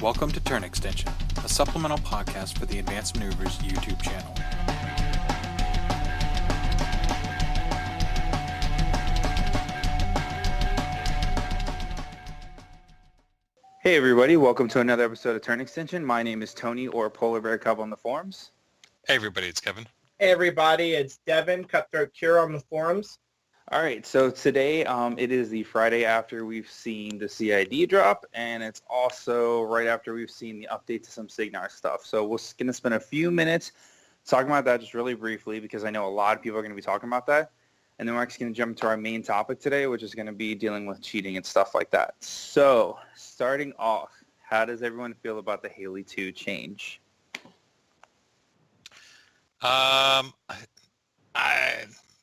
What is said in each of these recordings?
Welcome to Turn Extension, a supplemental podcast for the Advanced Maneuvers YouTube channel. Hey everybody, welcome to another episode of Turn Extension. My name is Tony, or Polar Bear Cub on the forums. Hey everybody, it's Kevin. Hey everybody, it's Devin, Cutthroat Cure on the forums. All right, so today it is the Friday after we've seen the CID drop, and it's also right after we've seen the update to some Signar stuff. So we're going to spend a few minutes talking about that just really briefly because I know a lot of people are going to be talking about that. And then we're actually going to jump into our main topic today, which is going to be dealing with cheating and stuff like that. So starting off, how does everyone feel about the Haley 2 change?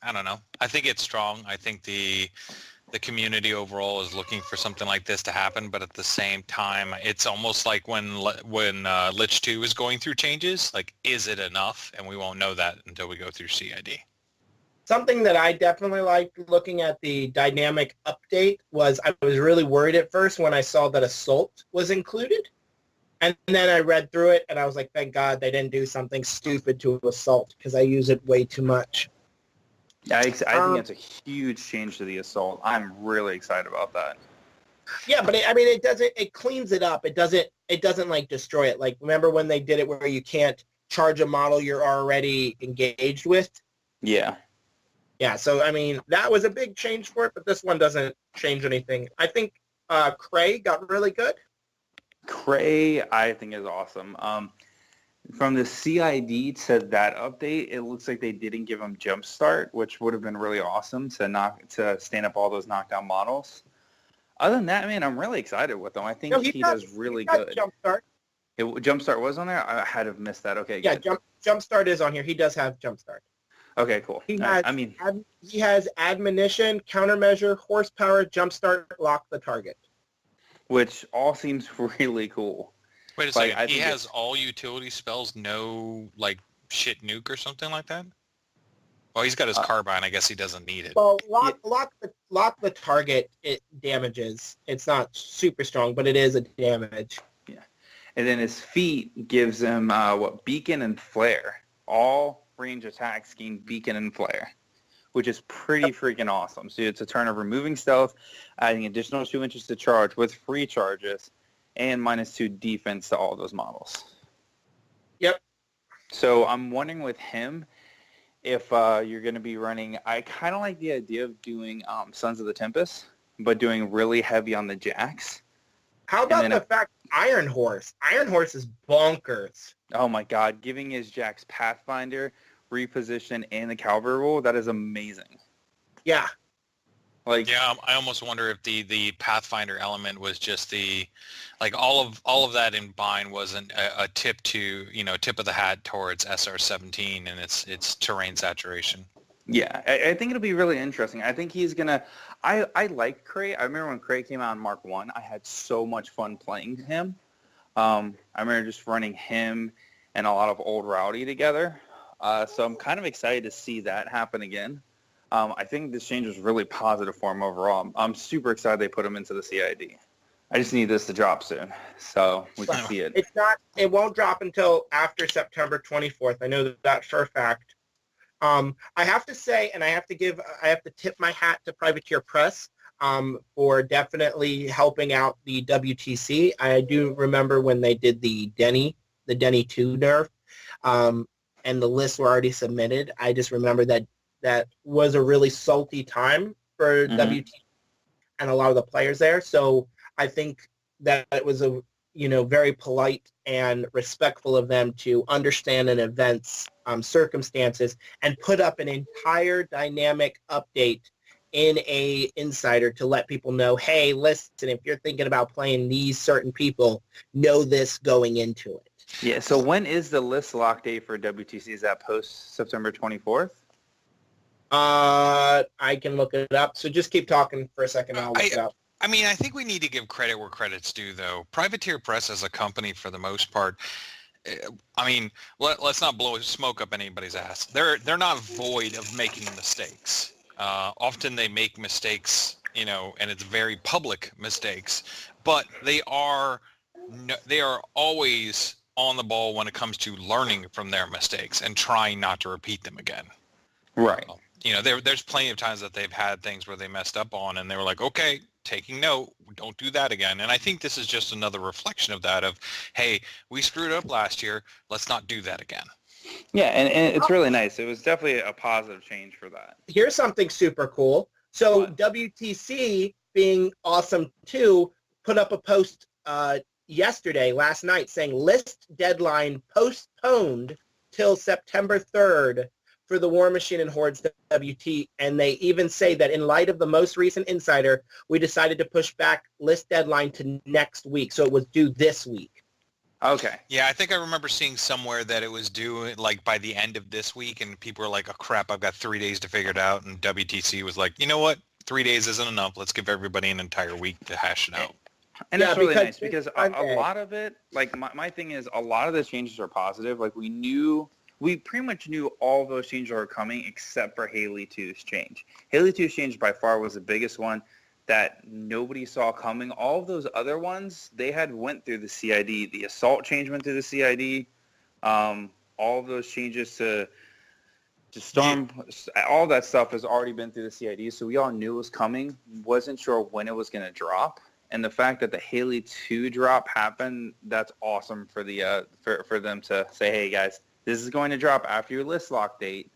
I don't know. I think it's strong. I think the community overall is looking for something like this to happen, but at the same time, it's almost like when Lich 2 is going through changes. Like, is it enough? And we won't know that until we go through CID. Something that I definitely liked looking at the dynamic update was I was really worried at first when I saw that Assault was included. And then I read through it and I was like, thank God they didn't do something stupid to Assault because I use it way too much. Yeah, I think it's a huge change to the Assault. I'm really excited about that. Yeah, but it cleans it up. It doesn't like destroy it. Like, remember when they did it where you can't charge a model you're already engaged with? Yeah. Yeah, so, I mean, that was a big change for it, but this one doesn't change anything. I think Cray got really good. Cray, I think, is awesome. From the CID to that update, it looks like they didn't give him Jumpstart, which would have been really awesome to stand up all those knockdown models. Other than that, man, I'm really excited with him. I think he does really good. Jumpstart. Jumpstart was on there? I had to have missed that. Okay, yeah, good. Jumpstart is on here. He does have Jumpstart. Okay, cool. He has Admonition, Countermeasure, Horsepower, Jumpstart, Lock the Target. Which all seems really cool. Wait a second. He has all utility spells, no like shit nuke or something like that? Well, he's got his carbine. I guess he doesn't need it. Well, lock the target. It damages. It's not super strong, but it is a damage. Yeah, and then his feat gives him Beacon and Flare. All range attacks gain Beacon and Flare, which is pretty freaking awesome. So it's a turn of removing stealth, adding additional 2 inches to charge with free charges, and -2 defense to all those models. Yep. So I'm wondering with him if you're going to be running. I kind of like the idea of doing Sons of the Tempest, but doing really heavy on the jacks. How about the fact Iron Horse? Iron Horse is bonkers. Oh my God! Giving his jacks Pathfinder, reposition, and the Cavalry roll, that is amazing. Yeah. Yeah, I almost wonder if the Pathfinder element was just all of that in bind wasn't a tip to tip of the hat towards SR-17 and its terrain saturation. Yeah, I think it'll be really interesting. I think he's gonna. I like Cray. I remember when Cray came out in Mark 1, I had so much fun playing him. I remember just running him and a lot of old Rowdy together. So I'm kind of excited to see that happen again. I think this change was really positive for him overall. I'm super excited they put him into the CID. I just need this to drop soon, so we can see it. It won't drop until after September 24th. I know that for a fact. I have to say, and I have to tip my hat to Privateer Press for definitely helping out the WTC. I do remember when they did the Denny 2 nerf, and the lists were already submitted. I just remember that was a really salty time for WT and a lot of the players there. So I think that it was a very polite and respectful of them to understand an event's circumstances and put up an entire dynamic update in a insider to let people know, hey, listen, if you're thinking about playing these certain people, know this going into it. Yeah, so when is the list lock date for WTC? Is that post September 24th? I can look it up. So just keep talking for a second. I'll look it up. I mean, I think we need to give credit where credit's due, though. Privateer Press as a company, for the most part, I mean, let's not blow smoke up anybody's ass. They're not void of making mistakes. Often they make mistakes, and it's very public mistakes, but they are no, they are always on the ball when it comes to learning from their mistakes and trying not to repeat them again. Right. You know, there's plenty of times that they've had things where they messed up on and they were like, okay, taking note, don't do that again. And I think this is just another reflection of that of, hey, we screwed up last year. Let's not do that again. Yeah, and it's really nice. It was definitely a positive change for that. Here's something super cool. So What? WTC, being awesome too, put up a post last night saying list deadline postponed till September 3rd for the Warmachine and Hordes WT. And they even say that in light of the most recent insider, we decided to push back list deadline to next week. So it was due this week. Okay. Yeah, I think I remember seeing somewhere that it was due like by the end of this week, and people were like, oh crap, I've got 3 days to figure it out. And WTC was like, you know what? 3 days isn't enough. Let's give everybody an entire week to hash it out. And Yeah, it's really because nice because it's a Sunday. lot of it, like my thing is a lot of the changes are positive. Like we pretty much knew all those changes were coming except for Haley 2's change. Haley 2's change by far was the biggest one that nobody saw coming. All of those other ones, they had went through the CID. The assault change went through the CID. All of those changes to Storm, all that stuff has already been through the CID, so we all knew it was coming. Wasn't sure when it was going to drop. And the fact that the Haley 2 drop happened, that's awesome for the for them to say, hey, guys, this is going to drop after your list lock date.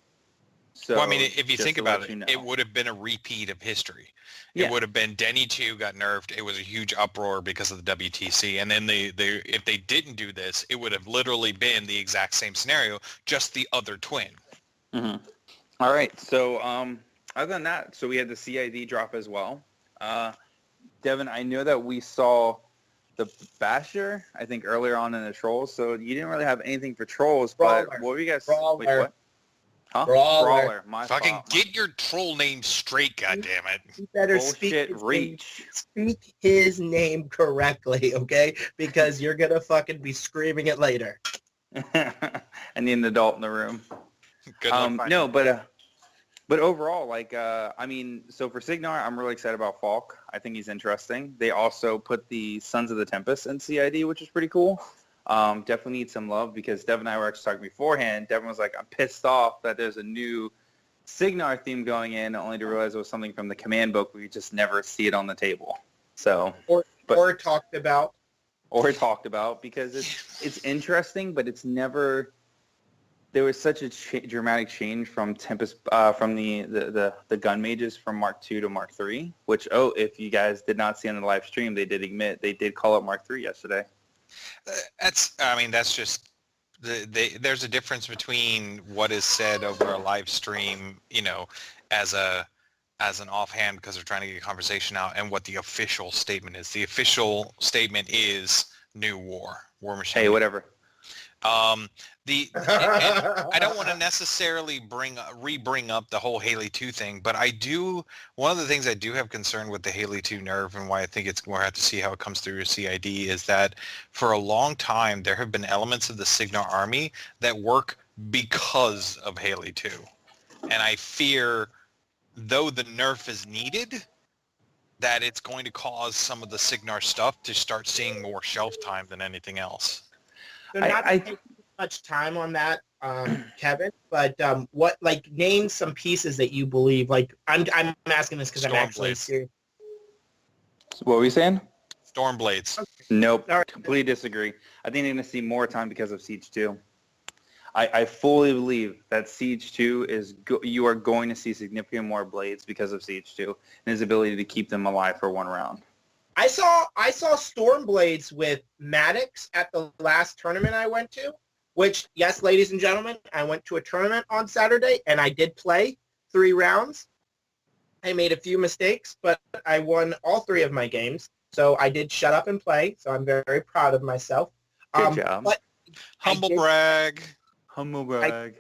So, well, I mean, if you just think to about let it, you know. it would have been a repeat of history. Yeah. It would have been Denny 2 got nerfed. It was a huge uproar because of the WTC. And then if they didn't do this, it would have literally been the exact same scenario, just the other twin. Mm-hmm. All right. So other than that, so we had the CID drop as well. Devin, I know that we saw the Basher, I think, earlier on in the Trolls. So you didn't really have anything for Trolls, Brawler. but what were you guys? Brawler. Wait, what? Huh? Brawler. My Fucking fault. get your troll name straight, goddammit. You better Bullshit reach. speak his name correctly, okay? Because you're going to fucking be screaming it later. I need an adult in the room. Good luck finding No, but overall, like, I mean, so for Signar, I'm really excited about Falk. I think he's interesting. They also put the Sons of the Tempest in CID, which is pretty cool. Definitely need some love because Devin and I were actually talking beforehand. Devin was like, I'm pissed off that there's a new Signar theme going in, only to realize it was something from the command book. We just never see it on the table. So, Or talked about. Or talked about because it's interesting, but it's never. There was such a dramatic change from Tempest, from the gun mages from Mark II to Mark III. Which, if you guys did not see on the live stream, they did admit they did call up Mark III yesterday. That's just there's a difference between what is said over a live stream, you know, as an offhand because they're trying to get a conversation out, and what the official statement is. The official statement is New War Machine. Hey, whatever. And I don't want to necessarily re-bring up the whole Haley 2 thing, but one of the things I do have concern with the Haley 2 nerve and why I think we'll have to see how it comes through CID is that for a long time there have been elements of the Signar army that work because of Haley 2. And I fear, though the nerf is needed, that it's going to cause some of the Signar stuff to start seeing more shelf time than anything else. So not to take much time on that, Kevin, but name some pieces that you believe, like, I'm asking this because I'm actually Stormblades. So serious. what were you saying? Stormblades. Nope. All right. Completely disagree. I think they're going to see more time because of Siege 2. I fully believe that Siege 2 you are going to see significant more blades because of Siege 2 and his ability to keep them alive for one round. I saw Stormblades with Maddox at the last tournament I went to, which, yes, ladies and gentlemen, I went to a tournament on Saturday, and I did play 3 rounds. I made a few mistakes, but I won all 3 of my games, so I did shut up and play, so I'm very proud of myself. Good job. But Humble brag. Humble brag.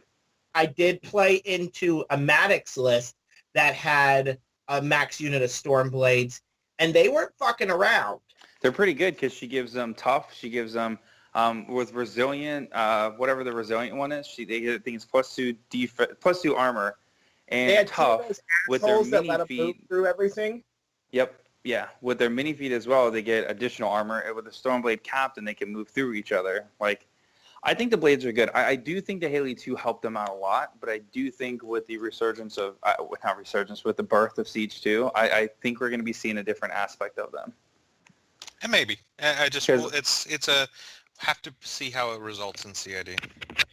I did play into a Maddox list that had a max unit of Stormblades, and they weren't fucking around. They're pretty good because she gives them tough. She gives them with resilient, whatever the resilient one is. I think it's +2 armor, and They had 2 of tough those with their assholes that mini let them move feet. through everything. Yep. Yeah, with their mini feat as well, they get additional armor. And with the Stormblade Captain, they can move through each other. Like, I think the blades are good. I do think the Haley 2 helped them out a lot, but I do think with the resurgence of, not resurgence, with the birth of Siege 2, I think we're going to be seeing a different aspect of them. And maybe. I just, have to see how it results in CID.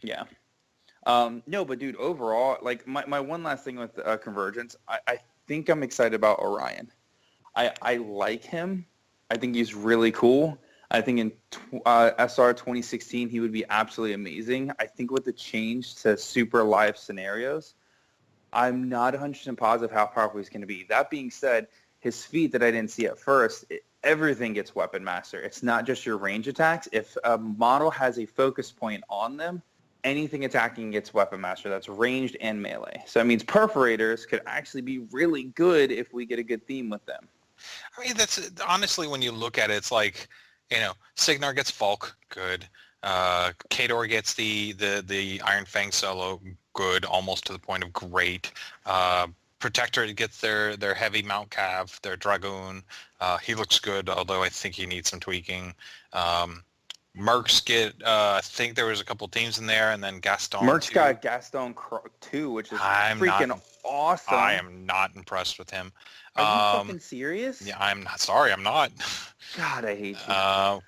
Yeah. No, but dude, overall, like my one last thing with Convergence, I think I'm excited about Orion. I like him. I think he's really cool. I think in SR 2016 he would be absolutely amazing. I think with the change to super live scenarios, I'm not 100% positive how powerful he's going to be. That being said, his feat that I didn't see at first, everything gets Weapon Master. It's not just your range attacks. If a model has a focus point on them, anything attacking gets Weapon Master. That's ranged and melee. So that means Perforators could actually be really good if we get a good theme with them. I mean, that's honestly, when you look at it, it's like, Signar gets Falk, good. Kador gets the Iron Fang solo, good, almost to the point of great. Protector gets their heavy Mount Cav, their Dragoon. He looks good, although I think he needs some tweaking. Mercs get, I think there was a couple teams in there, and then Gaston. Mercs got Gaston 2, which is freaking awesome. I am not impressed with him. Are you fucking serious? Yeah, I'm not. Sorry, I'm not. God, I hate you.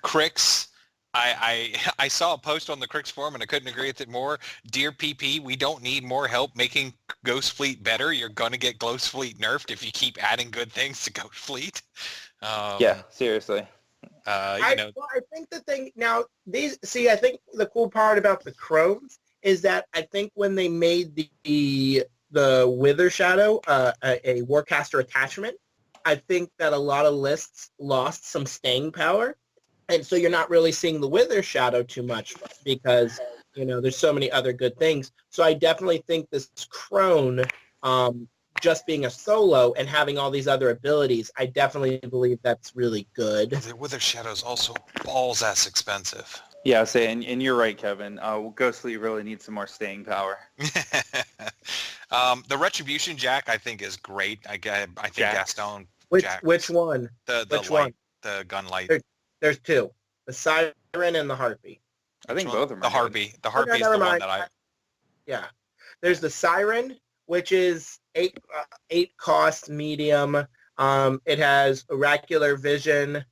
Crix. I saw a post on the Crix forum and I couldn't agree with it more. Dear PP, we don't need more help making Ghost Fleet better. You're going to get Ghost Fleet nerfed if you keep adding good things to Ghost Fleet. Yeah, seriously. I think the thing now, I think the cool part about the Chromes is that I think when they made the Wither Shadow a Warcaster attachment, I think that a lot of lists lost some staying power. And so you're not really seeing the Wither Shadow too much because, there's so many other good things. So I definitely think this Crone, just being a solo and having all these other abilities, I definitely believe that's really good. The Wither Shadow is also balls-ass expensive. Yeah, and you're right, Kevin. Ghost Fleet really needs some more staying power. The Retribution Jack, I think, is great. I think Gaston. Which one? The gun light. There's two: the Siren and the Harpy. I think both of them. The Harpy. The Harpy is the one that I. Yeah, there's the Siren, which is 8 cost medium. It has oracular vision.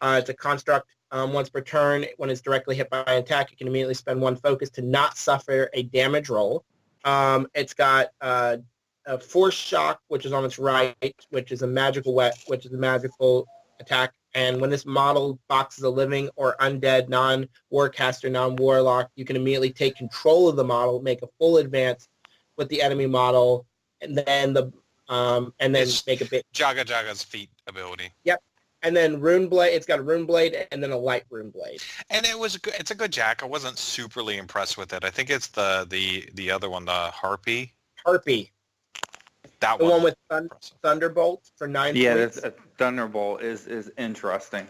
It's a construct. Once per turn, when it's directly hit by an attack, you can immediately spend 1 focus to not suffer a damage roll. It's got a Force Shock, which is on its right, which is a magical attack. And when this model boxes a living or undead, non-warcaster, non-warlock, you can immediately take control of the model, make a full advance with the enemy model, and then make a bit. Jaga's feat ability. Yep. And then Rune Blade, it's got a Rune Blade and then a light Rune Blade. And it's a good Jack. I wasn't superly impressed with it. I think it's the other one, the Harpy. Harpy. That the one with Thunderbolt for 9 points. Yeah, that's Thunderbolt is interesting.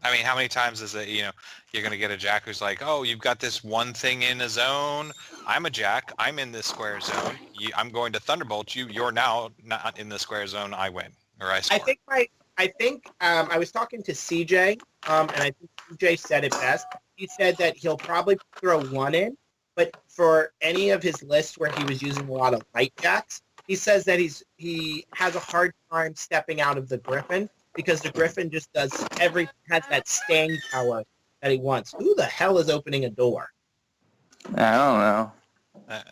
I mean, how many times is it, you're going to get a Jack who's like, oh, you've got this one thing in a zone. I'm a Jack. I'm in this square zone. I'm going to Thunderbolt you. You're now not in the square zone. I win. Or I score. I think I was talking to CJ, and I think CJ said it best. He said that he'll probably throw 1 in, but for any of his lists where he was using a lot of light Jacks, he says that he has a hard time stepping out of the Griffin because the Griffin just has that staying power that he wants. Who the hell is opening a door? I don't know.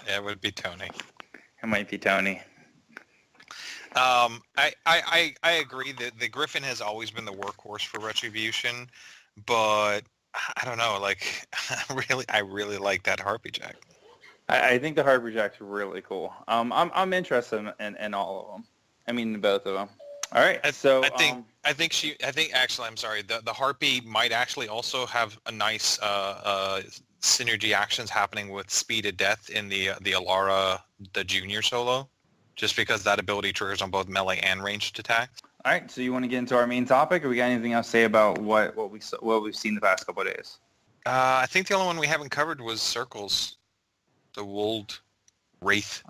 It would be Tony. It might be Tony. I agree that the Griffin has always been the workhorse for Retribution, but I don't know. Like, I really like that Harpy Jack. I think the Harpy Jack's really cool. I'm interested in all of them. I mean, both of them. All right. I think actually, I'm sorry. The Harpy might actually also have a nice synergy actions happening with Speed of Death in the Alara, the Junior solo, just because that ability triggers on both melee and ranged attacks. All right. So you want to get into our main topic, or we got anything else to say about what we've seen the past couple of days? I think the only one we haven't covered was Circles. The Wold. Wraith.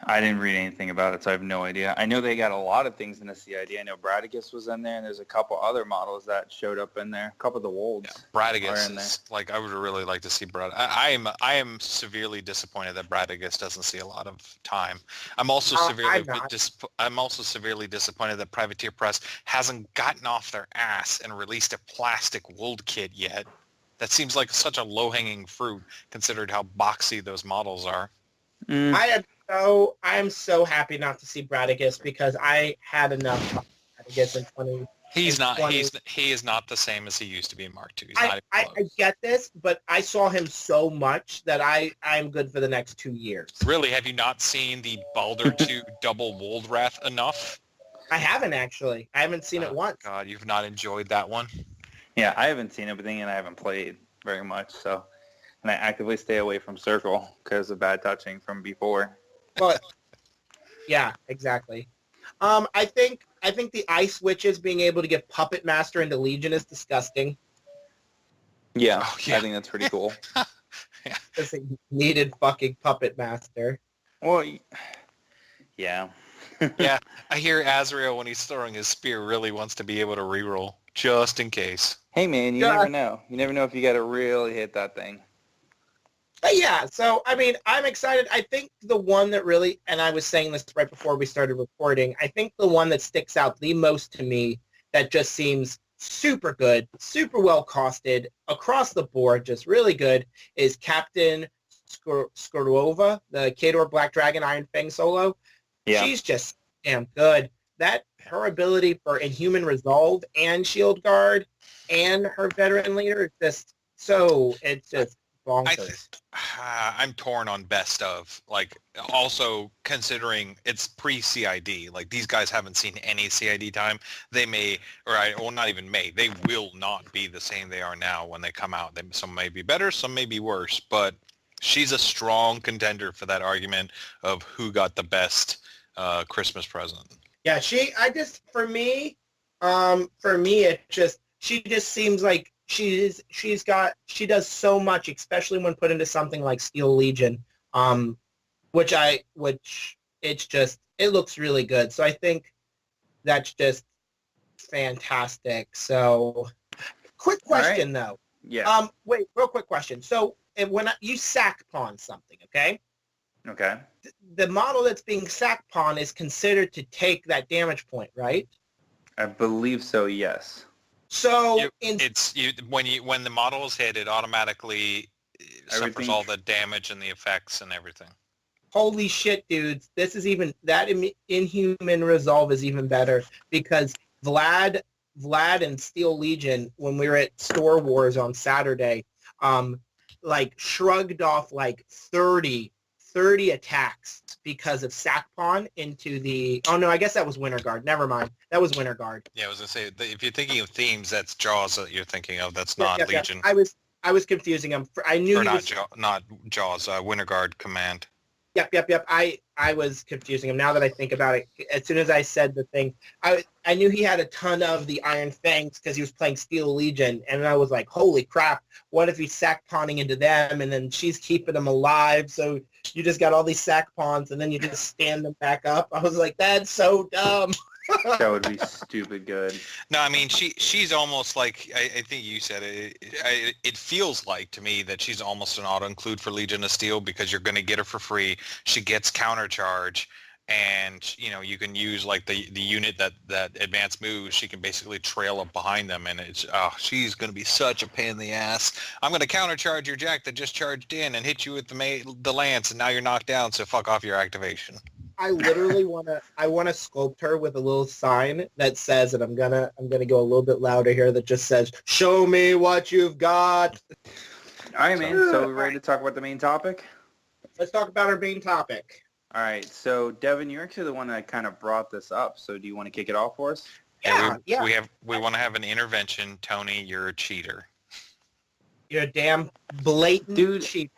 I didn't read anything about it, so I have no idea. I know they got a lot of things in the CID. I know Bradigus was in there, and there's a couple other models that showed up in there. A couple of the Wolves are in Bradigus there. is, like, I would really like to see Brad. I am severely disappointed that Bradigus doesn't see a lot of time. I'm also severely disappointed that Privateer Press hasn't gotten off their ass and released a plastic Wold kit yet. That seems like such a low-hanging fruit, considered how boxy those models are. Mm. I am so happy not to see Bradigus because I had enough of Bradigus in 20. He is not the same as he used to be in Mark II. He's not even I close. get this, but I saw him so much that I'm good for the next 2 years. Really, have you not seen the Baldur 2 double Woldwrath enough? I haven't actually. I haven't seen it once. God, you've not enjoyed that one? Yeah, I haven't seen everything, and I haven't played very much, so... And I actively stay away from Circle because of bad touching from before. But yeah, exactly. I think the Ice Witches being able to get Puppet Master into Legion is disgusting. Yeah, Oh, yeah. I think that's pretty cool. Because they needed fucking Puppet Master. Well, yeah. Yeah, I hear Azrael, when he's throwing his spear, really wants to be able to reroll, just in case. Hey, man, you never know. You never know if you got to really hit that thing. But yeah, so, I mean, I'm excited. I think the one that really, and I was saying this right before we started recording, I think the one that sticks out the most to me that just seems super good, super well costed, across the board, just really good, is Captain Skorova, the Khador Black Dragon Iron Fang solo. Yeah. She's just damn good. Her ability for Inhuman Resolve and Shield Guard and her Veteran Leader is just so, it's just bonkers. I'm torn on best of. Like, also considering it's pre-CID. Like, these guys haven't seen any CID time. They may, not even may. They will not be the same they are now when they come out. Some may be better, some may be worse. But she's a strong contender for that argument of who got the best Christmas present. Yeah, for me, she just seems like she does so much, especially when put into something like Steel Legion, which it looks really good. So I think that's just fantastic. So, quick question though. Yeah. Wait, real quick question. So when you sack pawn something, okay? Okay. The model that's being sack pawn is considered to take that damage point, right? I believe so, yes. So when the model is hit, it automatically suffers all the damage and the effects and everything. Holy shit, dudes! This is even that Inhuman Resolve is even better because Vlad and Steel Legion, when we were at Store Wars on Saturday, shrugged off like 30 attacks because of sack pawn into the... Oh, no, I guess that was Winter Guard. Never mind. That was Winter Guard. Yeah, I was going to say, if you're thinking of themes, that's Jaws that you're thinking of. That's not Legion. I was confusing him. I knew not Jaws, Winter Guard Command. Yep. I was confusing him. Now that I think about it, as soon as I said the thing, I knew he had a ton of the Iron Fangs because he was playing Steel Legion, and I was like, holy crap, what if he's sack pawning into them, and then she's keeping them alive, so you just got all these sack pawns, and then you just stand them back up. I was like, that's so dumb. That would be stupid good. No, I mean, she's almost like, I think you said it, it feels like to me that she's almost an auto-include for Legion of Steel because you're going to get her for free. She gets countercharge, and, you can use, like, the unit that advanced moves. She can basically trail up behind them, and she's going to be such a pain in the ass. I'm going to countercharge your Jack that just charged in and hit you with the lance, and now you're knocked down, so fuck off your activation. I literally want to sculpt her with a little sign that says, and I'm gonna go a little bit louder here, that just says, "Show me what you've got." All right, man. So we're ready to talk about the main topic? Let's talk about our main topic. All right. So Devin, you're actually the one that kind of brought this up. So do you want to kick it off for us? Yeah. We want to have an intervention. Tony, you're a cheater. You're a damn blatant cheater.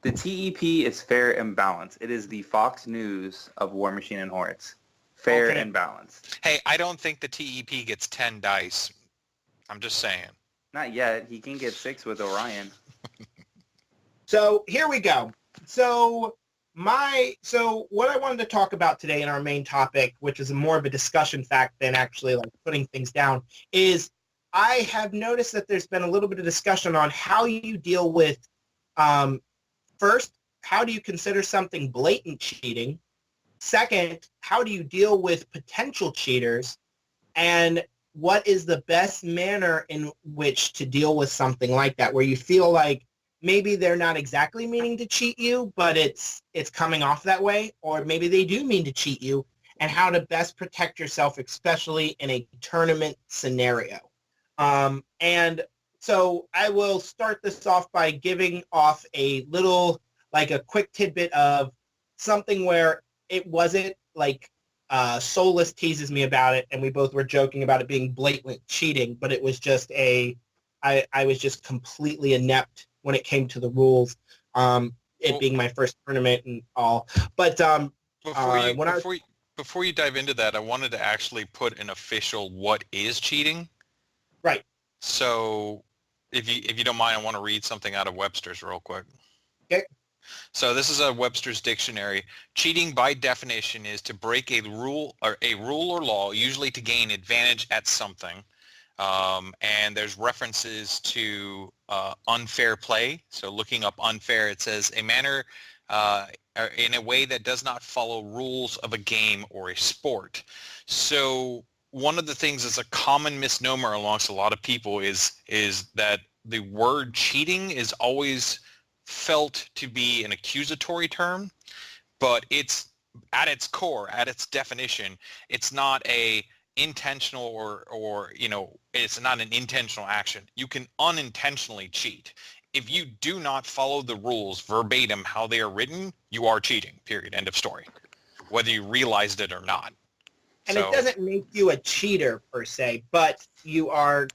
The TEP is fair and balanced. It is the Fox News of Warmachine and Hordes. Fair and balanced. Hey, I don't think the TEP gets 10 dice. I'm just saying. Not yet. He can get 6 with Orion. So here we go. So So what I wanted to talk about today in our main topic, which is more of a discussion fact than actually like putting things down, is I have noticed that there's been a little bit of discussion on how you deal with, first, how do you consider something blatant cheating? Second, how do you deal with potential cheaters? And what is the best manner in which to deal with something like that, where you feel like maybe they're not exactly meaning to cheat you, but it's coming off that way, or maybe they do mean to cheat you, and how to best protect yourself, especially in a tournament scenario. And so I will start this off by giving off a little, like a quick tidbit of something where it wasn't like Soulless teases me about it, and we both were joking about it being blatant cheating, but it was just I was just completely inept when it came to the rules, it being my first tournament and all. But before you dive into that, I wanted to actually put an official what is cheating. Right. So if you don't mind, I want to read something out of Webster's real quick. Okay. So this is a Webster's dictionary. Cheating by definition is to break a rule or law, usually to gain advantage at something. And there's references to unfair play. So looking up unfair, it says a manner in a way that does not follow rules of a game or a sport. So one of the things that's a common misnomer amongst a lot of people is that the word cheating is always felt to be an accusatory term, but it's at its core, at its definition, it's not a intentional or it's not an intentional action. You can unintentionally cheat. If you do not follow the rules verbatim how they are written, you are cheating, period, end of story, whether you realized it or not. And it doesn't make you a cheater per se, but you are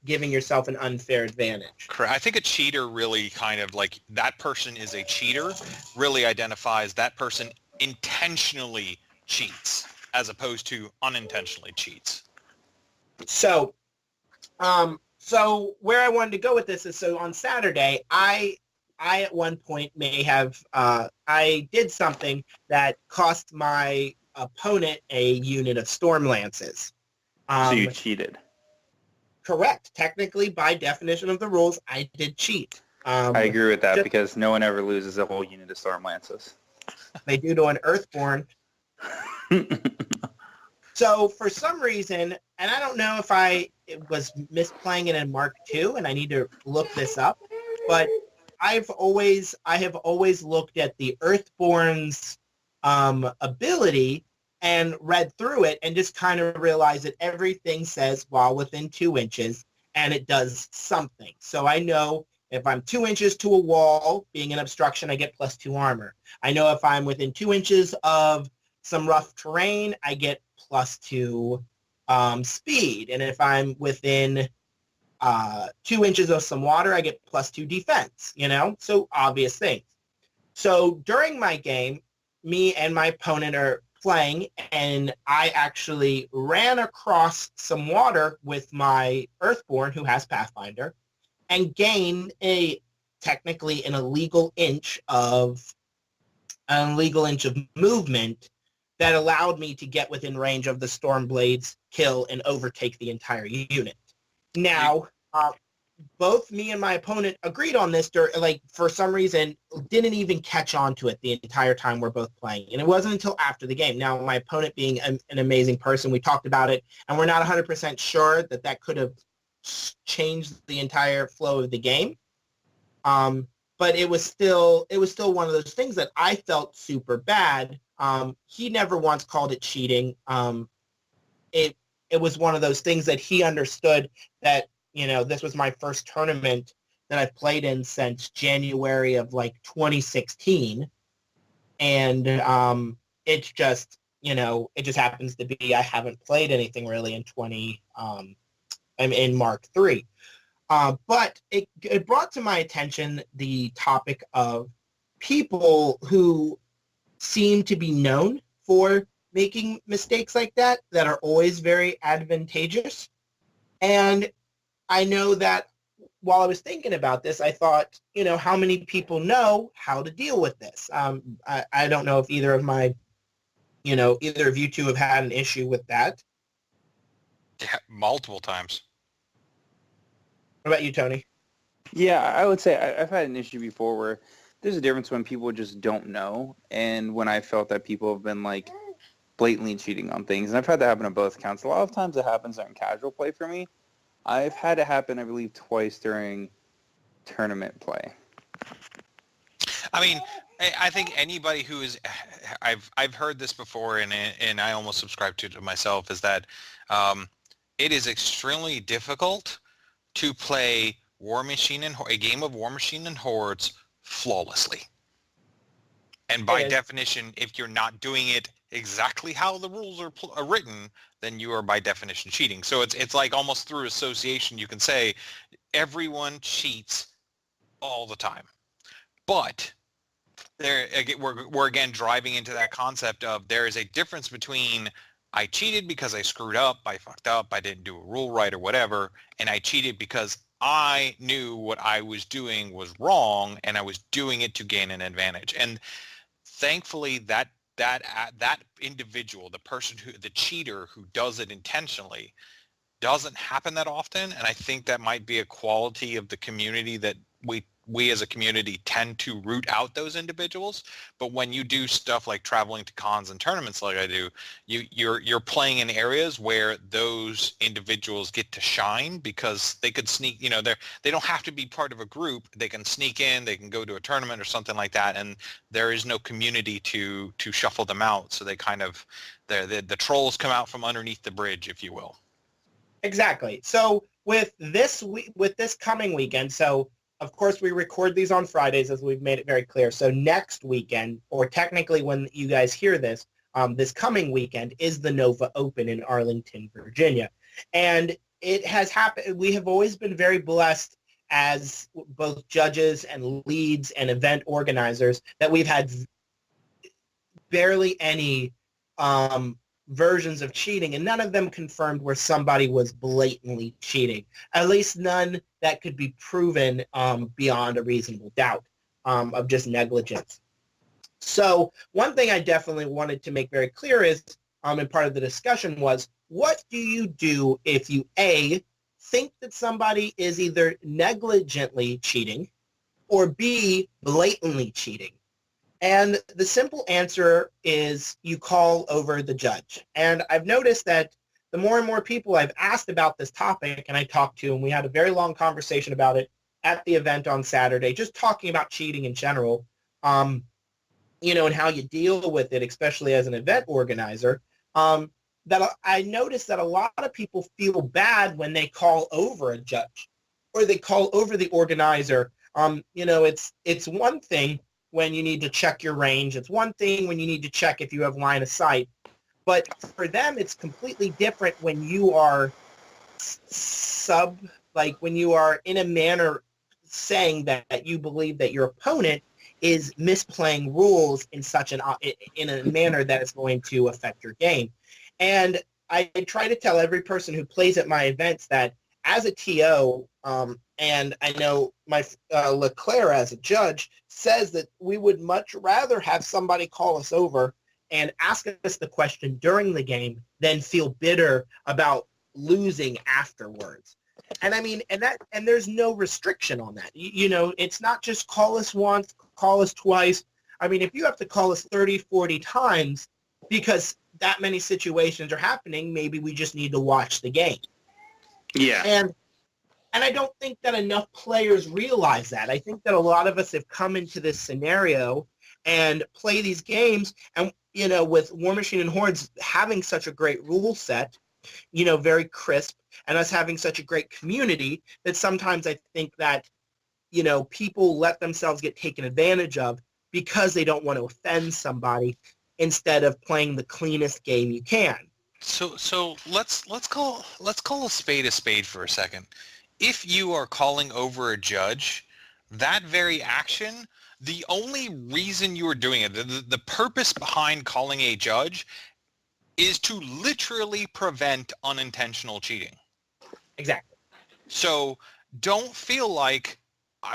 giving yourself an unfair advantage. Correct. I think a cheater really kind of like that person is a cheater really identifies that person intentionally cheats as opposed to unintentionally cheats. So where I wanted to go with this is, so on Saturday, I at one point may have, I did something that cost my opponent a unit of Storm Lances. So you cheated. Correct. Technically, by definition of the rules, I did cheat. I agree with that because no one ever loses a whole unit of Storm Lances. They do to an Earthborn. So for some reason, and I don't know if I was misplaying it in Mark II, and I need to look this up, but I have always looked at the Earthborn's ability and read through it and just kind of realized that everything says while within 2 inches, and it does something. So I know if I'm 2 inches to a wall, being an obstruction, I get +2 armor. I know if I'm within 2 inches of some rough terrain, I get +2 speed. And if I'm within 2 inches of some water, I get +2 defense, So obvious things. So during my game, me and my opponent are playing, and I actually ran across some water with my Earthborn, who has Pathfinder, and gained technically an illegal inch of movement that allowed me to get within range of the Stormblades, kill, and overtake the entire unit. Now, both me and my opponent agreed on this, for some reason, didn't even catch on to it the entire time we're both playing. And it wasn't until after the game. Now, my opponent being an amazing person, we talked about it, and we're not 100% sure that could have changed the entire flow of the game. But it was still one of those things that I felt super bad. He never once called it cheating. It was one of those things that he understood that, this was my first tournament that I've played in since January of 2016. And it just happens to be I haven't played anything really in I'm in Mark III. But it brought to my attention the topic of people who seem to be known for making mistakes like that are always very advantageous. And I know that while I was thinking about this, I thought, how many people know how to deal with this? I don't know if either of you two have had an issue with that. Yeah, multiple times. What about you, Tony? Yeah, I would say I've had an issue before where there's a difference when people just don't know and when I felt that people have been like blatantly cheating on things. And I've had that happen on both accounts. A lot of times it happens during casual play for me. I've had it happen, I believe, twice during tournament play. I mean, I think anybody who is, I've heard this before, and I almost subscribe to it myself, is that it is extremely difficult to play a game of Warmachine and Hordes flawlessly. And by definition, if you're not doing it exactly how the rules are written, then you are by definition cheating. So it's like almost through association you can say everyone cheats all the time. But we're again driving into that concept of there is a difference between I cheated because I screwed up, I fucked up, I didn't do a rule right or whatever, and I cheated because I knew what I was doing was wrong and I was doing it to gain an advantage. And thankfully that individual, the cheater who does it intentionally, doesn't happen that often. And I think that might be a quality of the community that we as a community tend to root out those individuals. But when you do stuff like traveling to cons and tournaments like I do, you're playing in areas where those individuals get to shine because they could sneak, they don't have to be part of a group. They can sneak in, they can go to a tournament or something like that, and there is no community to shuffle them out. So they kind of, the trolls come out from underneath the bridge, if you will. Exactly. So with this coming weekend, so of course, we record these on Fridays, as we've made it very clear. So next weekend, or technically when you guys hear this, this coming weekend is the Nova Open in Arlington, Virginia. And it has happened. We have always been very blessed as both judges and leads and event organizers that we've had barely any versions of cheating, and none of them confirmed where somebody was blatantly cheating. At least none that could be proven beyond a reasonable doubt of just negligence. So one thing I definitely wanted to make very clear is, and part of the discussion was, what do you do if you, A, think that somebody is either negligently cheating or B, blatantly cheating? And the simple answer is you call over the judge. And I've noticed that the more and more people I've asked about this topic and I talked to, and we had a very long conversation about it at the event on Saturday, just talking about cheating in general, and how you deal with it, especially as an event organizer, that I noticed that a lot of people feel bad when they call over a judge or they call over the organizer. It's one thing when you need to check your range. It's one thing when you need to check if you have line of sight. But for them, it's completely different when you are when you are in a manner saying that you believe that your opponent is misplaying rules in a manner that is going to affect your game. And I try to tell every person who plays at my events that as a TO, and I know my LeClaire as a judge says that we would much rather have somebody call us over and ask us the question during the game than feel bitter about losing afterwards. And I mean, and there's no restriction on that. It's not just call us once, call us twice. I mean, if you have to call us 30, 40 times because that many situations are happening, maybe we just need to watch the game. Yeah. And I don't think that enough players realize that. I think that a lot of us have come into this scenario and play these games, and with Warmachine and Hordes having such a great rule set, very crisp, and us having such a great community, that sometimes I think that people let themselves get taken advantage of because they don't want to offend somebody instead of playing the cleanest game you can. So let's call a spade for a second. If you are calling over a judge, that very action, the only reason you are doing it, the purpose behind calling a judge is to literally prevent unintentional cheating. Exactly. So don't feel like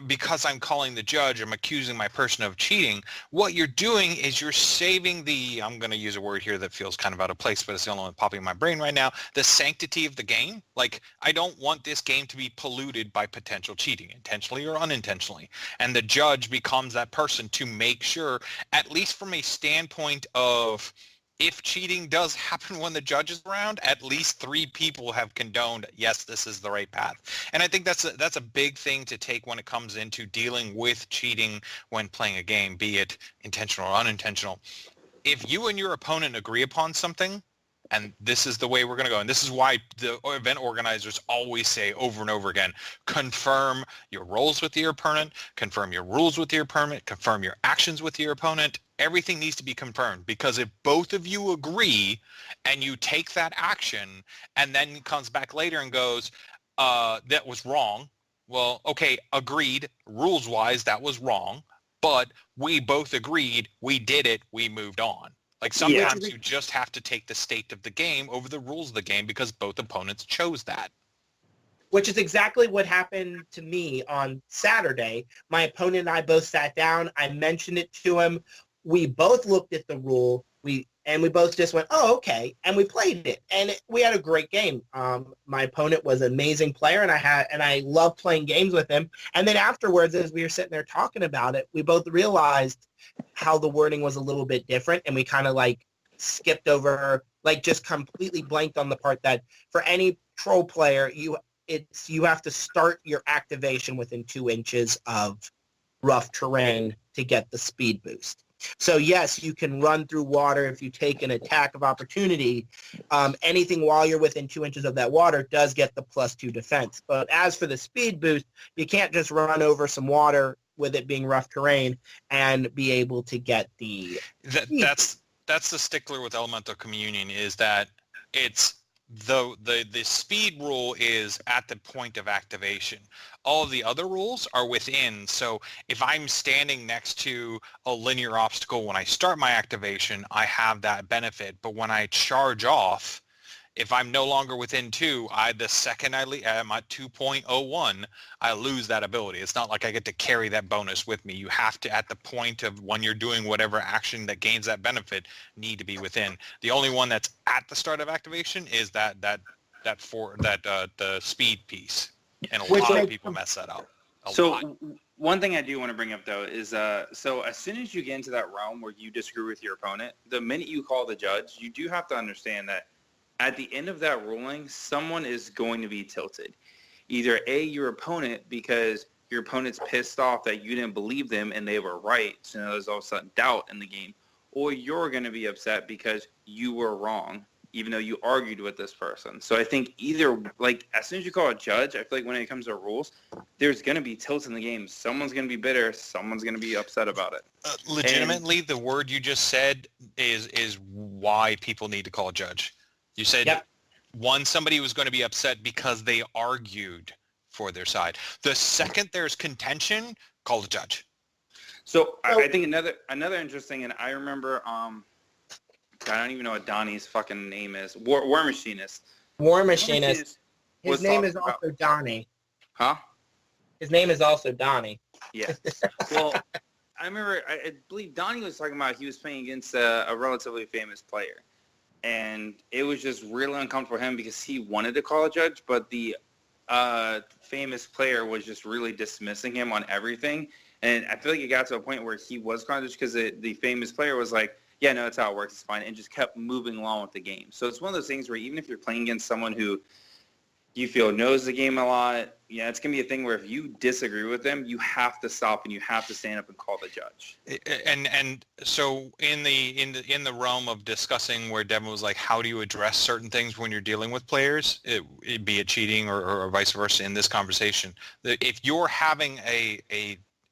because I'm calling the judge, I'm accusing my person of cheating. What you're doing is you're saving the, I'm going to use a word here that feels kind of out of place, but it's the only one popping in my brain right now, the sanctity of the game. Like, I don't want this game to be polluted by potential cheating, intentionally or unintentionally. And the judge becomes that person to make sure, at least from a standpoint of, if cheating does happen when the judge is around, at least 3 people have condoned, yes, this is the right path. And I think that's a big thing to take when it comes into dealing with cheating when playing a game, be it intentional or unintentional. If you and your opponent agree upon something, and this is the way we're going to go, and this is why the event organizers always say over and over again, confirm your roles with your opponent, confirm your rules with your opponent, confirm your actions with your opponent. Everything needs to be confirmed, because if both of you agree and you take that action and then comes back later and goes, that was wrong. Well, okay, agreed. Rules-wise, that was wrong. But we both agreed, we did it, we moved on. Like, sometimes you just have to take the state of the game over the rules of the game because both opponents chose that. Which is exactly what happened to me on Saturday. My opponent and I both sat down. I mentioned it to him. We both looked at the rule. We both just went, oh, okay, and we played it, and we had a great game. My opponent was an amazing player, and I loved playing games with him. And then afterwards, as we were sitting there talking about it, we both realized how the wording was a little bit different, and we kind of like skipped over, like just completely blanked on the part that for any troll player, you have to start your activation within 2 inches of rough terrain to get the speed boost. So yes, you can run through water if you take an attack of opportunity. Anything while you're within 2 inches of that water does get the +2 defense. But as for the speed boost, you can't just run over some water with it being rough terrain and be able to get the... That's the stickler with Elemental Communion, is that it's the speed rule is at the point of activation. All of the other rules are within. So if I'm standing next to a linear obstacle when I start my activation, I have that benefit. But when I charge off, if I'm no longer within 2, the second I'm at 2.01, I lose that ability. It's not like I get to carry that bonus with me. You have to, at the point of when you're doing whatever action that gains that benefit, need to be within. The only one that's at the start of activation is the speed piece, and a lot of people mess that up. One thing I do want to bring up, though, is so as soon as you get into that realm where you disagree with your opponent, the minute you call the judge, you do have to understand that at the end of that ruling, someone is going to be tilted. Either A, your opponent, because your opponent's pissed off that you didn't believe them and they were right, so now there's all of a sudden doubt in the game, or you're going to be upset because you were wrong, even though you argued with this person. So I think either, like, as soon as you call a judge, I feel like when it comes to rules, there's going to be tilts in the game. Someone's going to be bitter. Someone's going to be upset about it. Legitimately, the word you just said is why people need to call a judge. You said somebody was going to be upset because they argued for their side. The second there's contention, call the judge. So I think another interesting, and I remember, I don't even know what Donnie's fucking name is. Warmachinist. Warmachinist. His name is also Donnie. Huh? His name is also Donnie. Yeah. Well, I remember, I believe Donnie was talking about he was playing against a relatively famous player. And it was just really uncomfortable for him because he wanted to call a judge, but the famous player was just really dismissing him on everything. And I feel like it got to a point where he was calling a judge because the famous player was like, yeah, no, that's how it works, it's fine, and just kept moving along with the game. So it's one of those things where even if you're playing against someone who you feel knows the game a lot, yeah, it's going to be a thing where if you disagree with them, you have to stop and you have to stand up and call the judge. And so in the realm of discussing where Devin was like, how do you address certain things when you're dealing with players, be it cheating or vice versa in this conversation, if you're having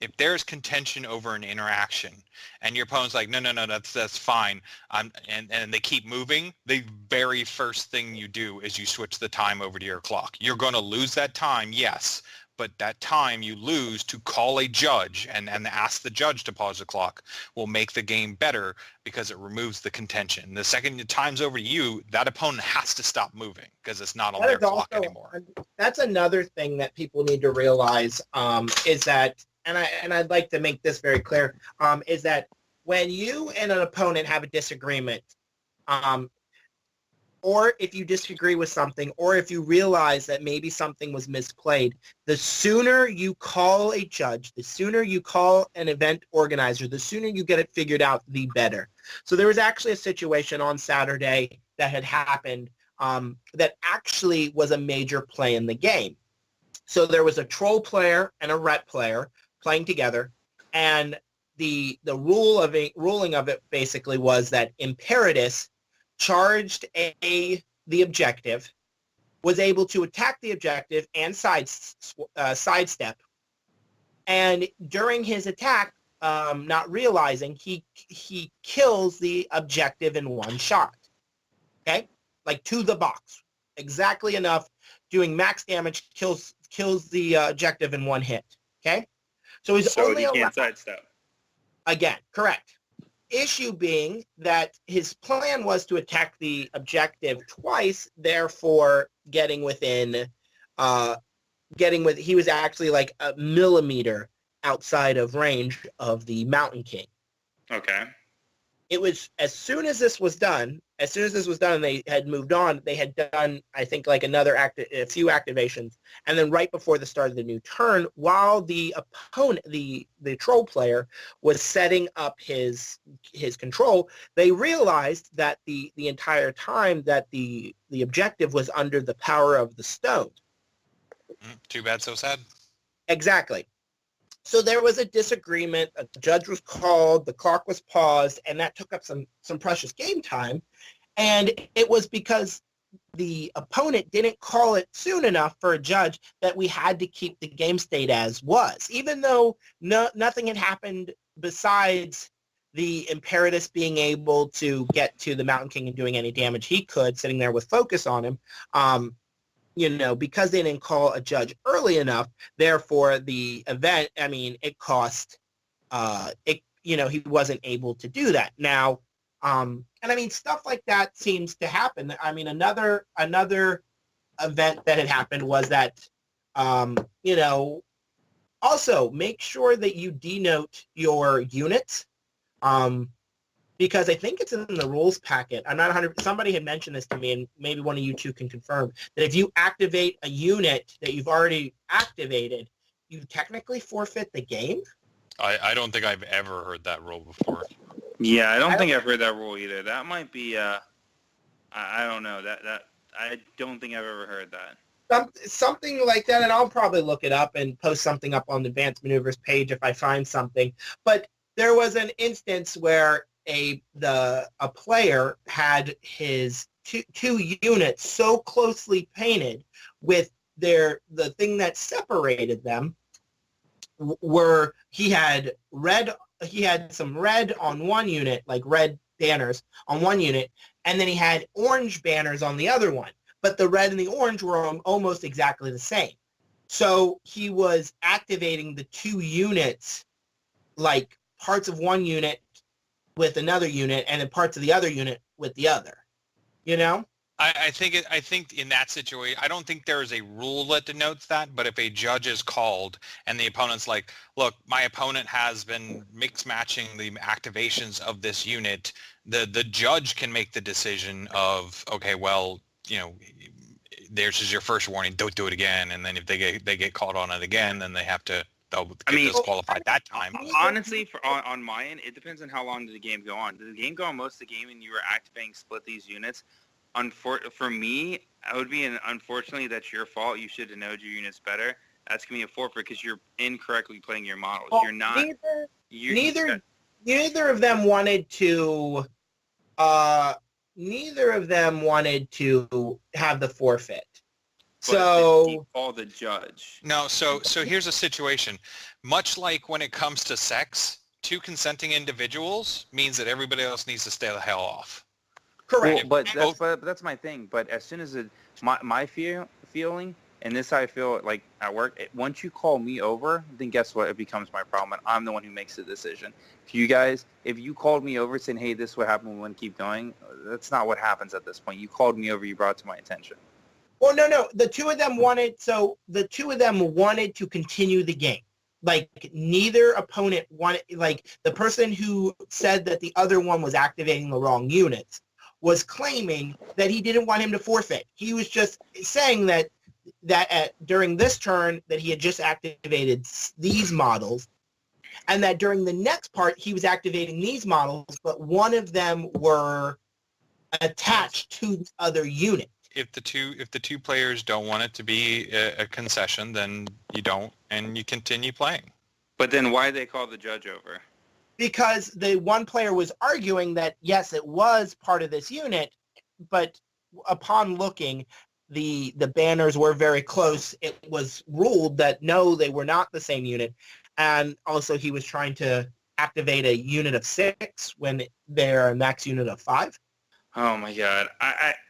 if there's contention over an interaction and your opponent's like, no, that's fine, and they keep moving, the very first thing you do is you switch the time over to your clock. You're going to lose that time, yes, but that time you lose to call a judge and ask the judge to pause the clock will make the game better because it removes the contention. The second the time's over to you, that opponent has to stop moving because it's not on That their is clock also, anymore. that's another thing that people need to realize is that, and I'd like to make this very clear, is that when you and an opponent have a disagreement, or if you disagree with something, or if you realize that maybe something was misplayed, the sooner you call a judge, the sooner you call an event organizer, the sooner you get it figured out, the better. So there was actually a situation on Saturday that had happened that actually was a major play in the game. So there was a troll player and a ret player playing together, and the ruling of it basically was that Imperatus charged the objective, was able to attack the objective and sidestep, and during his attack, not realizing, he kills the objective in one shot. Okay, like to the box, exactly enough, doing max damage, kills the objective in one hit. Okay, so he's So only he allowed, can't sidestep. again, correct. Issue being that his plan was to attack the objective twice, therefore he was actually like a millimeter outside of range of the Mountain King. Okay. It was as soon as this was done, and they had moved on, they had done, I think, like a few activations, and then right before the start of the new turn, while the opponent, the troll player, was setting up his control, they realized that the entire time that the objective was under the power of the stone. Too bad, so sad. Exactly. So there was a disagreement, a judge was called, the clock was paused, and that took up some precious game time. And it was because the opponent didn't call it soon enough for a judge that we had to keep the game state as was. Even though nothing had happened besides the Imperatus being able to get to the Mountain King and doing any damage he could, sitting there with focus on him, because they didn't call a judge early enough, therefore the event, it cost, he wasn't able to do that. Now, stuff like that seems to happen. Another event that had happened was that, also make sure that you denote your units, because I think it's in the rules packet. I'm not 100%. Somebody had mentioned this to me, and maybe one of you two can confirm, that if you activate a unit that you've already activated, you technically forfeit the game. I don't think I've ever heard that rule before. Yeah, I don't think I've heard that rule either. That might be, I don't know. That I don't think I've ever heard that. Something like that, and I'll probably look it up and post something up on the Advanced Maneuvers page if I find something. But there was an instance where a player had his two units so closely painted with the thing that separated them were he had some red on one unit, like red banners on one unit, and then he had orange banners on the other one, but the red and the orange were almost exactly the same. So he was activating the two units, like parts of one unit with another unit, and then parts of the other unit with the other. I think in that situation, I don't think there is a rule that denotes that, but if a judge is called and the opponent's like, look, my opponent has been mix matching the activations of this unit, the judge can make the decision of, okay, well, there's just your first warning, don't do it again, and then if they get caught on it again, then they'll get disqualified that time. Honestly, on my end, it depends on how long did the game go on. Did the game go on most of the game and you were activating split these units? For me, it would be unfortunately that's your fault. You should have known your units better. That's going to be a forfeit because you're incorrectly playing your models. Well, you're not. Neither of them wanted to. Neither of them wanted to have the forfeit. So you call the judge. No, so here's a situation. Much like when it comes to sex, two consenting individuals means that everybody else needs to stay the hell off. Correct. Well, but that's my thing. But as soon as my feeling And this I feel like at work. Once you call me over, then guess what? It becomes my problem, and I'm the one who makes the decision. If you called me over saying, "Hey, this is what happened, we want to keep going," that's not what happens at this point. You called me over, you brought it to my attention. Well, no. The two of them wanted to continue the game. Like, neither opponent wanted, like, the person who said that the other one was activating the wrong units was claiming that he didn't want him to forfeit. He was just saying that during this turn that he had just activated these models, and that during the next part he was activating these models, but one of them were attached to the other unit. If the two players don't want it to be a concession, then you don't, and you continue playing. But then why did they call the judge over? Because the one player was arguing that, yes, it was part of this unit, but upon looking, the banners were very close. It was ruled that, no, they were not the same unit. And also he was trying to activate a unit of 6 when they're a max unit of 5. Oh my God.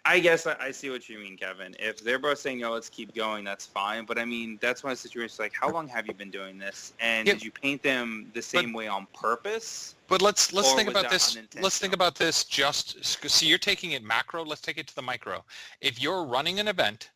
I guess I see what you mean, Kevin. If they're both saying, "No, let's keep going," that's fine. But I mean, that's one of the situations like, how long have you been doing this? And did you paint them the same way on purpose? But let's think was about that this. Let's think about this. Just see, you're taking it macro. Let's take it to the micro. If you're running an event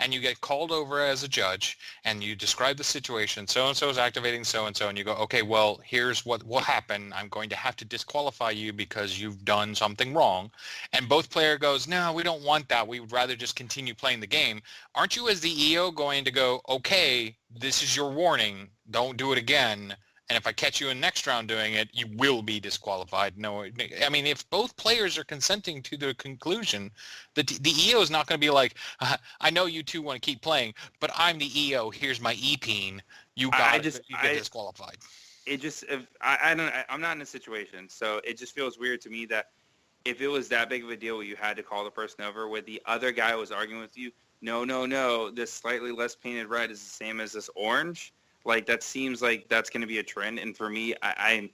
and you get called over as a judge and you describe the situation, so-and-so is activating so-and-so, and you go, okay, well, here's what will happen. I'm going to have to disqualify you because you've done something wrong. And both player goes, no, we don't want that. We would rather just continue playing the game. Aren't you as the EO going to go, okay, this is your warning. Don't do it again. And if I catch you in next round doing it, you will be disqualified. No, I mean, if both players are consenting to the conclusion, the EO is not going to be like, I know you two want to keep playing, but I'm the EO. Here's my E-peen. You got it. You get disqualified. It just, I'm not in a situation, so it just feels weird to me that if it was that big of a deal where you had to call the person over, where the other guy was arguing with you, no, this slightly less painted red is the same as this orange. Like, that seems like that's going to be a trend. And for me, I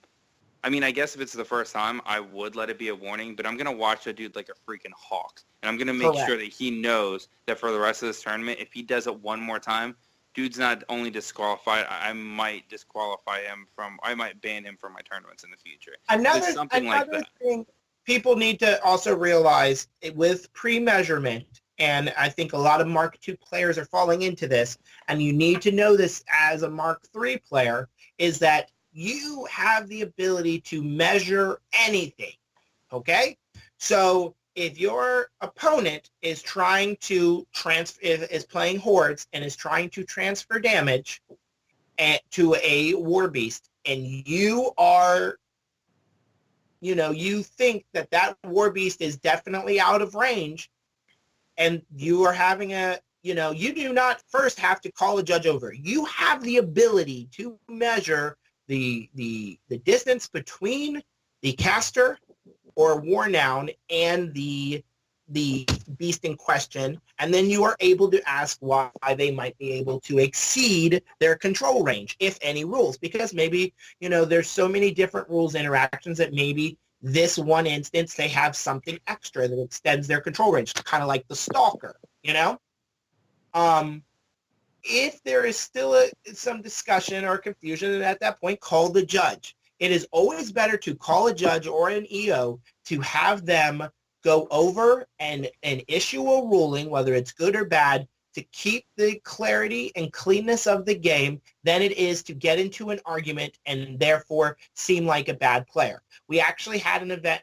mean, I guess if it's the first time, I would let it be a warning. But I'm going to watch the dude like a freaking hawk. And I'm going to make sure that he knows that for the rest of this tournament, if he does it one more time, dude's not only disqualified, I might ban him from my tournaments in the future. Another thing people need to also realize with pre-measurement, and I think a lot of Mark II players are falling into this, and you need to know this as a Mark III player, is that you have the ability to measure anything, okay? So if your opponent is trying to is playing Hordes and is trying to transfer damage to a War Beast, and you are, you think that War Beast is definitely out of range, and you are having you do not first have to call a judge over. You have the ability to measure the distance between the caster or war noun and the beast in question, and then you are able to ask why they might be able to exceed their control range, if any rules, because maybe, there's so many different rules interactions that maybe this one instance, they have something extra that extends their control range, kind of like the Stalker, If there is still some discussion or confusion, at that point, call the judge. It is always better to call a judge or an EO to have them go over and issue a ruling, whether it's good or bad, to keep the clarity and cleanness of the game than it is to get into an argument and therefore seem like a bad player. We actually had an event,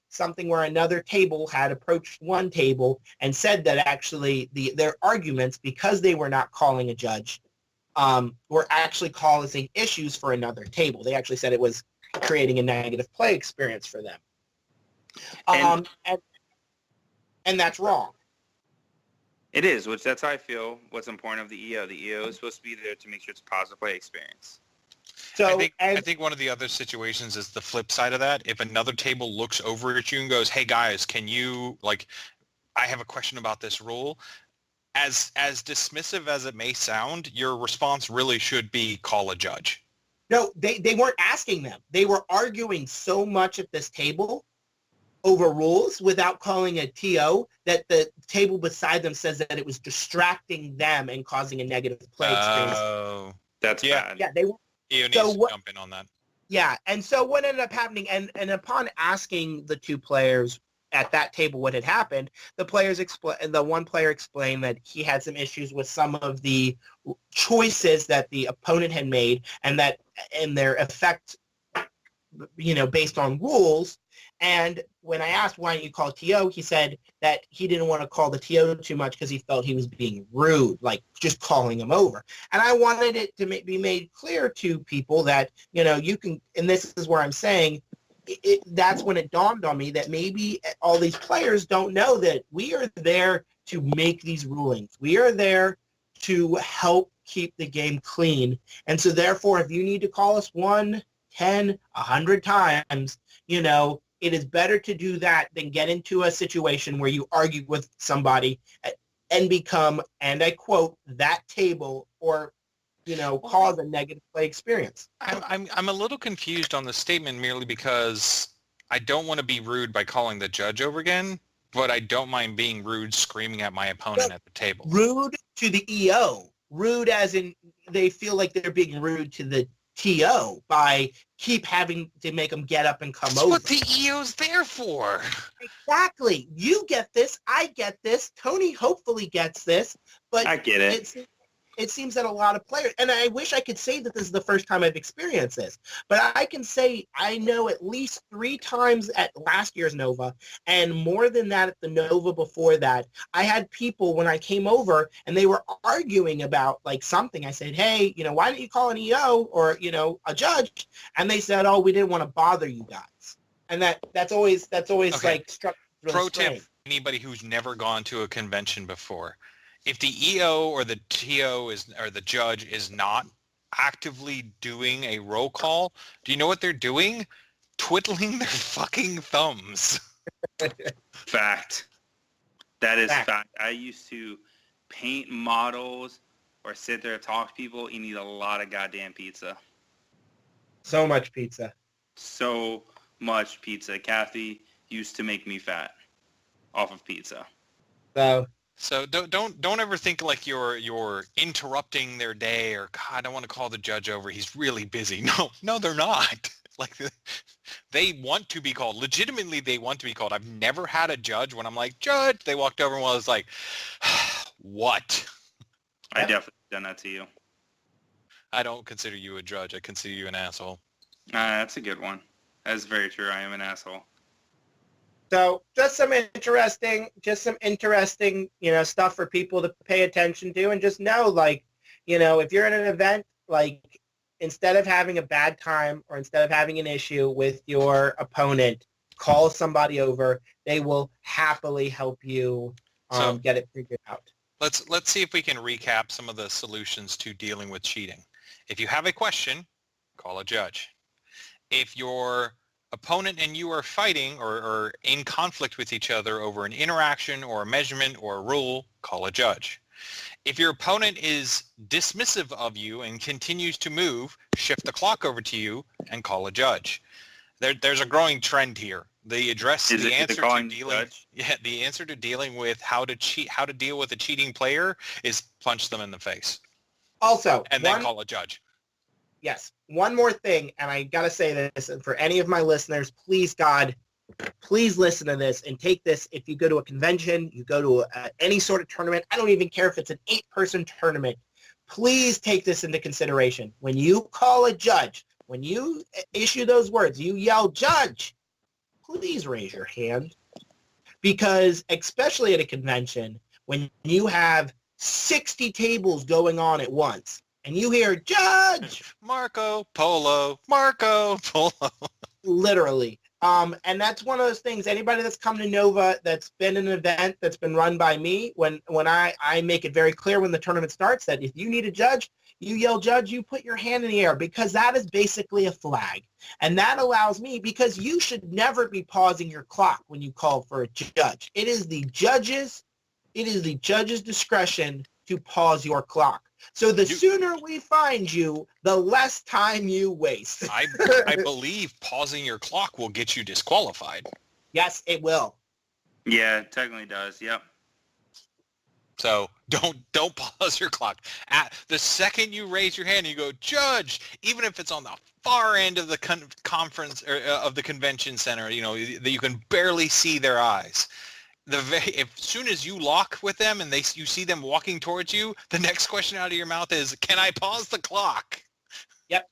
something where another table had approached one table and said that actually their arguments, because they were not calling a judge, were actually causing issues for another table. They actually said it was creating a negative play experience for them. And that's wrong. It is, that's how I feel what's important of the EO. The EO is supposed to be there to make sure it's a positive play experience. So I think one of the other situations is the flip side of that. If another table looks over at you and goes, hey guys, can you, I have a question about this rule. As dismissive as it may sound, your response really should be call a judge. No, they weren't asking them. They were arguing so much at this table over rules without calling a TO, that the table beside them says that it was distracting them and causing a negative play experience. Oh, That's bad. Yeah, they EO needs So to what- jump in on that. Yeah, and so what ended up happening, and upon asking the two players at that table what had happened, the one player explained that he had some issues with some of the choices that the opponent had made, and that in their effect, based on rules. And when I asked why don't you call TO, he said that he didn't want to call the TO too much because he felt he was being rude, like just calling him over. And I wanted it to be made clear to people that, you can, and this is where I'm saying, that's when it dawned on me that maybe all these players don't know that we are there to make these rulings. We are there to help keep the game clean. And so therefore, if you need to call us 1, 10, 100 times, it is better to do that than get into a situation where you argue with somebody and become, and I quote, that table, or cause a negative play experience. I'm a little confused on the statement merely because I don't want to be rude by calling the judge over again, but I don't mind being rude screaming at my opponent at the table. Rude to the EO. Rude as in they feel like they're being rude to the TO by keep having to make them get up and come That's over. what the EO's there for. Exactly. You get this. I get this. Tony hopefully gets this. But I get it. It seems that a lot of players, and I wish I could say that this is the first time I've experienced this, but I can say I know at least 3 times at last year's Nova, and more than that at the Nova before that. I had people when I came over and they were arguing about like something. I said, hey, why didn't you call an EO or, a judge? And they said, oh, we didn't want to bother you guys. And that's always Okay. like struck really Pro strange. tip, anybody who's never gone to a convention before. If the EO or the TO or the judge is not actively doing a roll call, do you know what they're doing? Twiddling their fucking thumbs. Fact. That is fact. I used to paint models or sit there and talk to people. You need a lot of goddamn pizza. So much pizza. So much pizza. Kathy used to make me fat off of pizza. So don't ever think like you're interrupting their day or God, I don't want to call the judge over. He's really busy. No, they're not. Like they want to be called. Legitimately, they want to be called. I've never had a judge when I'm like, Judge, they walked over and was like, what? I definitely done that to you. I don't consider you a judge. I consider you an asshole. That's a good one. That's very true. I am an asshole. So just some interesting, stuff for people to pay attention to, and just know, like, if you're in an event, like, instead of having a bad time or instead of having an issue with your opponent, call somebody over. They will happily help you get it figured out. Let's see if we can recap some of the solutions to dealing with cheating. If you have a question, call a judge. If your opponent and you are fighting or in conflict with each other over an interaction or a measurement or a rule, call a judge. If your opponent is dismissive of you and continues to move, shift the clock over to you and call a judge. There's a growing trend here. The answer to dealing with how to deal with a cheating player is punch them in the face. Also, and then call a judge. Yes. One more thing, and I got to say this, and for any of my listeners, please, God, please listen to this and take this. If you go to a convention, you go to any sort of tournament, I don't even care if it's an 8-person tournament, please take this into consideration. When you call a judge, when you issue those words, you yell, judge, please raise your hand. Because especially at a convention, when you have 60 tables going on at once, and you hear, judge! Marco Polo. Literally. And that's one of those things, anybody that's come to Nova that's been an event that's been run by me, when I make it very clear when the tournament starts that if you need a judge, you yell judge, you put your hand in the air, because that is basically a flag. And that allows me, because you should never be pausing your clock when you call for a judge. It is the judge's discretion to pause your clock. So the sooner we find you, the less time you waste. I believe pausing your clock will get you disqualified. Yes, it will. Yeah, it technically does. Yep. So don't pause your clock. At the second you raise your hand and you go, Judge, even if it's on the far end of the conference or of the convention center, you know, that you can barely see their eyes. As soon as you lock with them and you see them walking towards you, the next question out of your mouth is, can I pause the clock? Yep.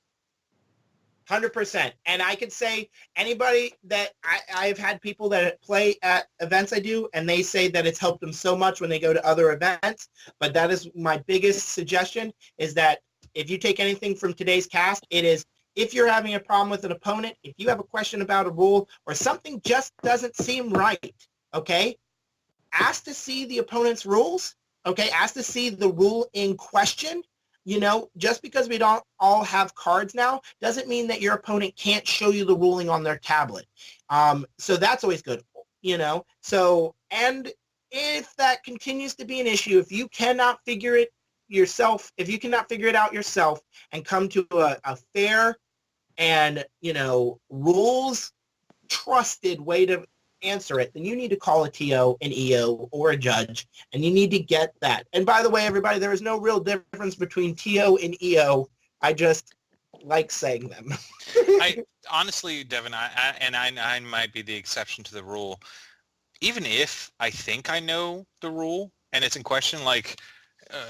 100%. And I could say anybody that I've had people that play at events I do, and they say that it's helped them so much when they go to other events. But that is my biggest suggestion, is that if you take anything from today's cast, it is, if you're having a problem with an opponent, if you have a question about a rule or something just doesn't seem right, okay, ask to see the opponent's rules, okay, ask to see the rule in question. You know, just because we don't all have cards now doesn't mean that your opponent can't show you the ruling on their tablet. So that's always good, you know. So, and if that continues to be an issue, if you cannot figure it yourself, if you cannot figure it out yourself and come to a fair and, you know, rules trusted way to answer it, then you need to call a TO, an EO, or a judge, and you need to get that. And by the way, everybody, there is no real difference between TO and EO. I just like saying them. I honestly, Devin, I might be the exception to the rule. Even if I think I know the rule and it's in question, like,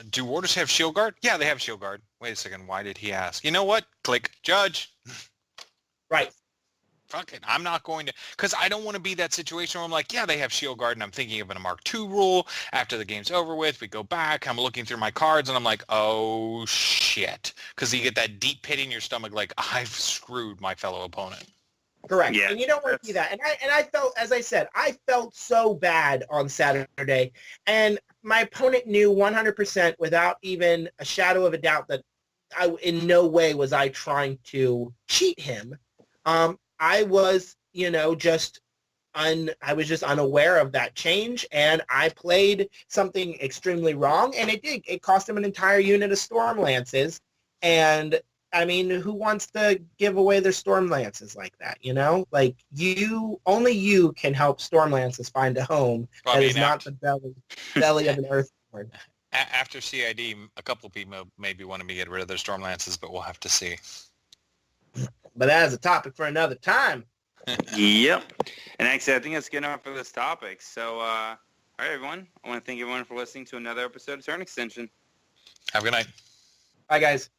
do warders have shield guard? Yeah, they have shield guard. Wait a second, why did he ask? You know what? Click, judge. Right. Fuck it. I'm not going to, because I don't want to be that situation where I'm like, yeah, they have shield guard, and I'm thinking of a Mark II rule. After the game's over with, we go back, I'm looking through my cards, and I'm like, oh, shit. Because you get that deep pit in your stomach, like, I've screwed my fellow opponent. Correct. Yeah, and you don't want to do that. And I felt, as I said, I felt so bad on Saturday. And my opponent knew 100% without even a shadow of a doubt that in no way was I trying to cheat him. I was, you know, I was just unaware of that change, and I played something extremely wrong, and it cost him an entire unit of Storm Lances. And I mean, who wants to give away their Storm Lances like that, you know? Like, only you can help Storm Lances find a home that is not the belly of an Earthborn. After CID, a couple of people maybe want to get rid of their Storm Lances, but we'll have to see. But that is a topic for another time. Yep. And actually, I think that's good enough for this topic. So, all right, everyone. I want to thank everyone for listening to another episode of Turn Extension. Have a good night. Bye, guys.